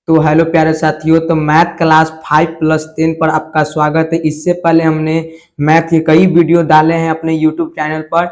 तो हेलो प्यारे साथियों, तो मैथ क्लास 5+10 पर आपका स्वागत है। इससे पहले हमने मैथ के कई वीडियो डाले हैं अपने यूट्यूब चैनल पर।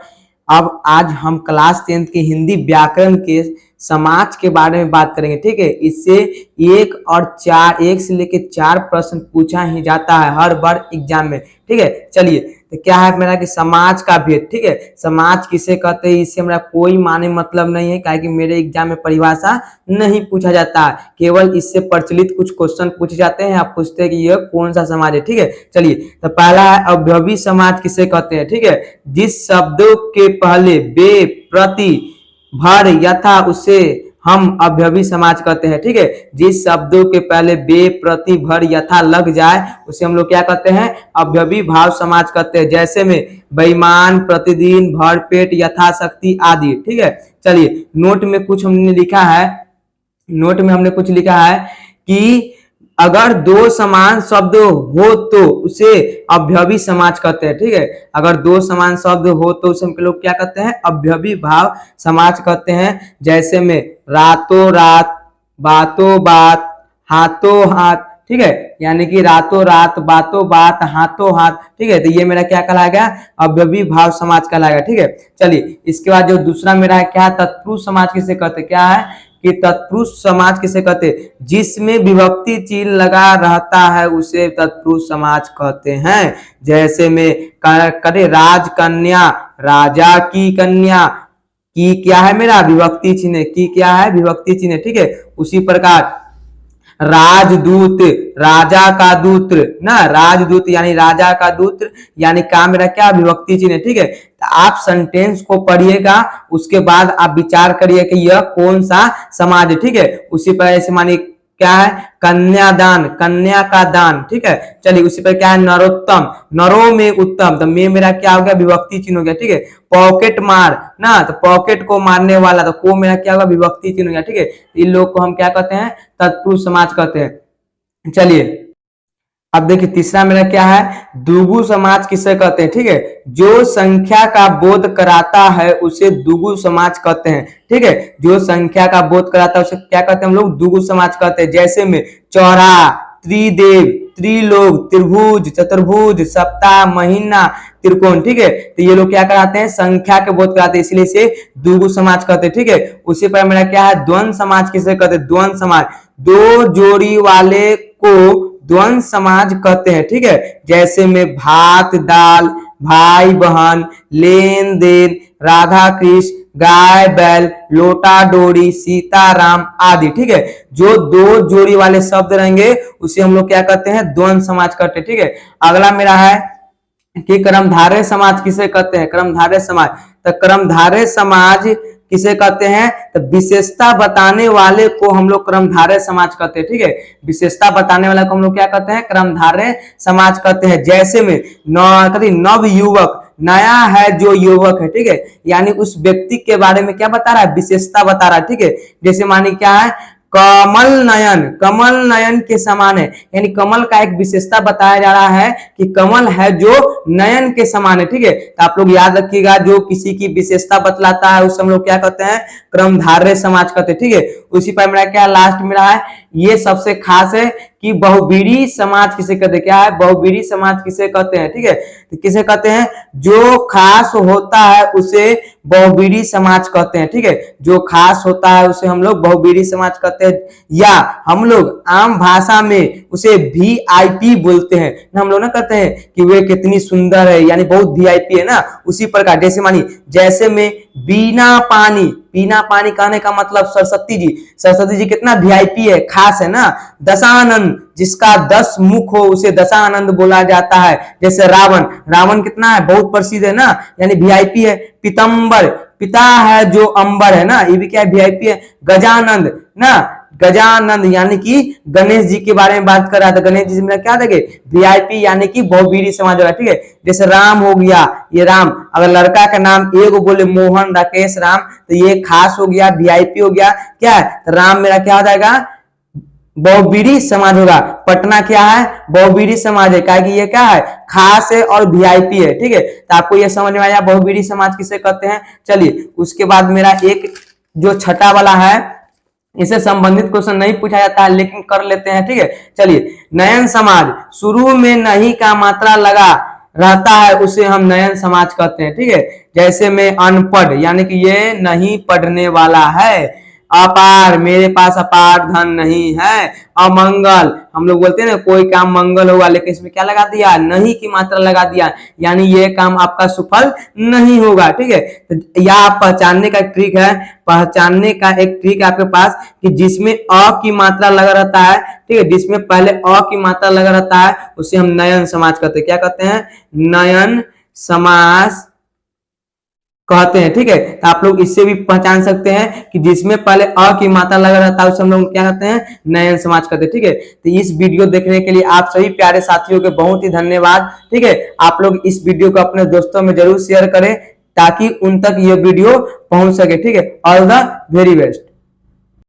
अब आज हम क्लास 10 के हिंदी व्याकरण के समाज के बारे में बात करेंगे। ठीक है, इससे एक से लेके 4 प्रश्न पूछा ही जाता है हर बार एग्जाम में। ठीक है, चलिए तो क्या है मेरा कि समाज का भेद। ठीक है, समाज किसे कहते हैं इससे मेरा कोई माने मतलब नहीं है, क्योंकि मेरे एग्जाम में परिभाषा नहीं पूछा जाता है, केवल इससे प्रचलित कुछ क्वेश्चन पूछे जाते हैं। आप पूछते हैं कि यह कौन सा समाज है। ठीक है, चलिए तो पहला है अवयवी समाज किसे कहते हैं। ठीक है, जिस शब्दों के पहले बे प्रति भर यथा उसे हम अवयवी समाज कहते हैं। ठीक है, जिस शब्दों के पहले बे प्रति भर यथा लग जाए उसे हम लोग क्या कहते हैं, अवयवी भाव समाज कहते हैं। जैसे में बेईमान, प्रतिदिन, भरपेट, यथाशक्ति आदि। ठीक है, चलिए नोट में कुछ हमने लिखा है। नोट में हमने कुछ लिखा है कि अगर दो समान शब्द हो तो उसे अवयवी समाज कहते हैं। ठीक है, अगर दो समान शब्द हो तो उसे हम लोग क्या कहते हैं, अवयवी भाव समाज कहते हैं। जैसे में रातों रात, बातों बात, हाथों हाथ। ठीक है, यानी कि रातों रात, बातों बात, हाथों हाथ। ठीक है, तो ये मेरा क्या कहलाएगा, अवयवी भाव समाज कहलाएगा। ठीक है, चलिए इसके बाद जो दूसरा मेरा है क्या, तत्पुरुष समाज किसे कहते हैं। क्या है कि तत्पुरुष समाज किसे कहते हैं, जिसमें विभक्ति चिन्ह लगा रहता है उसे तत्पुरुष समाज कहते हैं। जैसे में करे राजकन्या, राजा की कन्या, की क्या है मेरा विभक्ति चिन्ह, की क्या है विभक्ति चिन्ह। ठीक है, उसी प्रकार राजदूत, राजा का दूत ना, राजदूत यानी राजा का दूत, यानी का मेरा क्या विभक्ति चिन्ह। ठीक है, तो आप सेंटेंस को पढ़िएगा, उसके बाद आप विचार करिए कि यह कौन सा समाज है। ठीक है, उसी पर ऐसे मानिए क्या है, कन्यादान, कन्या का दान। ठीक है, चलिए उसी पर क्या है, नरोत्तम, नरो में उत्तम, तो में मेरा क्या हो गया विभक्ति चिन्ह हो गया। ठीक है, पॉकेट मार ना, तो पॉकेट को मारने वाला, तो को मेरा क्या होगा विभक्ति चिन्ह हो गया। ठीक है, इन लोग को हम क्या कहते हैं, तत्पुरुष समाज कहते हैं। चलिए अब देखिए तीसरा मेरा क्या है, दुगु समाज किसे कहते हैं। ठीक है, जो संख्या का बोध कराता है उसे दुगु समाज कहते हैं। ठीक है, जो संख्या का बोध कराता है उसे क्या कहते हैं हम लोग, दुगु समाज कहते हैं। जैसे में चौरा, त्रिदेव, त्रिलोक, त्रिभुज, चतुर्भुज, सप्ताह, महीना, त्रिकोण। ठीक है, तो ये लोग क्या कराते हैं, संख्या के बोध कराते हैं, इसलिए इसे दुगु समाज कहते हैं। ठीक है, उसी पर मेरा क्या है, द्वंद्व समाज किसे कहते हैं, द्वंद्व समाज, दो जोड़ी वाले को द्वंद्व समाज कहते हैं। ठीक है, जैसे में भात दाल, भाई बहन, लेन देन, राधा कृष्ण, गाय बैल, लोटा डोरी, सीता राम आदि। ठीक है, जो दो जोड़ी वाले शब्द रहेंगे उसे हम लोग क्या कहते हैं, द्वंद्व समाज कहते हैं। ठीक है, अगला मेरा है कि कर्मधारय समाज किसे कहते हैं, कर्मधारय समाज, तो कर्मधारय समाज किसे कहते हैं, तो विशेषता बताने वाले को हम लोग कर्मधारय समाज कहते हैं। ठीक है, विशेषता बताने वाले को हम लोग क्या कहते हैं, कर्मधारय समाज कहते हैं। जैसे में नव युवक, नया है जो युवक है। ठीक है, यानी उस व्यक्ति के बारे में क्या बता रहा है, विशेषता बता रहा है। ठीक है, जैसे मानी क्या है, कमल नयन, कमल नयन के समान है, यानी कमल का एक विशेषता बताया जा रहा है कि कमल है जो नयन के समान है। ठीक है, तो आप लोग याद रखिएगा, जो किसी की विशेषता बतलाता है उसे हम लोग क्या कहते हैं, क्रमधारय समाज कहते हैं। ठीक है, उसी पर मेरा क्या लास्ट मेरा है, ये सबसे खास है कि बहुवीरी समाज किसे कहते हैं। क्या है, बहुवीरी समाज किसे कहते हैं। ठीक है, तो किसे कहते हैं, जो खास होता है उसे बहुवीरी समाज कहते हैं। ठीक है, जो खास होता है उसे हम लोग बहुवीरी समाज कहते हैं, या हम लोग आम भाषा में उसे वीआईपी बोलते हैं ना। हम लोग ना कहते हैं कि वे कितनी सुंदर है, यानी बहुत वीआईपी है ना, उसी प्रकार जैसे मानी, जैसे में बिना पानी, बिना पानी कहने का मतलब सरस्वती जी, सरस्वती जी कितना वीआईपी है, खास है ना। दशानंद, जिसका 10 मुख हो उसे दशानंद बोला जाता है। जैसे रावण, रावण कितना है, बहुत प्रसिद्ध है ना, यानी वीआईपी है। पीतंबर, पिता है जो अंबर है ना, ये भी क्या है, वीआईपी है। गजानंद ना, गजानंद यानी कि गणेश जी के बारे में बात कर रहा था, गणेश जी में क्या देंगे, वीआईपी यानी कि बहुवीरी समाज होगा। ठीक है, जैसे राम हो गया, ये राम, अगर लड़का का नाम एक बोले मोहन, राकेश, राम, तो ये खास हो गया, वीआईपी हो गया। क्या है, तो राम मेरा क्या हो जाएगा, बहुवीरी समाज होगा। पटना क्या है, बहुवीरी समाज है, क्या कि ये क्या है, खास है और वीआईपी है। ठीक है, तो आपको ये समझ में आया बहुवीरी समाज किसे कहते हैं। चलिए उसके बाद मेरा एक जो छठा वाला है इससे संबंधित क्वेश्चन नहीं पूछा जाता है, लेकिन कर लेते हैं। ठीक है, चलिए, नयन समाज, शुरू में नहीं का मात्रा लगा रहता है उसे हम नयन समाज कहते हैं। ठीक है, जैसे मैं अनपढ़, यानी कि ये नहीं पढ़ने वाला है। अपार, मेरे पास अपार धन नहीं है। अमंगल, हम लोग बोलते हैं ना कोई काम मंगल होगा, लेकिन इसमें क्या लगा दिया, नहीं की मात्रा लगा दिया, यानी ये काम आपका सफल नहीं होगा। ठीक है, तो यह आप पहचानने का ट्रिक है, पहचानने का एक ट्रिक है आपके पास कि जिसमें अ की मात्रा लगा रहता है, ठीक है, जिसमें पहले अ की मात्रा लगा रहता है उसे हम नयन समाज कहते हैं। क्या कहते हैं, नयन समास कहते हैं। ठीक है, तो आप लोग इससे भी पहचान सकते हैं कि जिसमें पहले अ की मात्रा लगा रहता है उसे हम लोग क्या कहते हैं, नयन समाज कहते हैं। ठीक है, तो इस वीडियो देखने के लिए आप सभी प्यारे साथियों के बहुत ही धन्यवाद। ठीक है, आप लोग इस वीडियो को अपने दोस्तों में जरूर शेयर करें ताकि उन तक ये वीडियो पहुंच सके। ठीक है, ऑल द वेरी बेस्ट।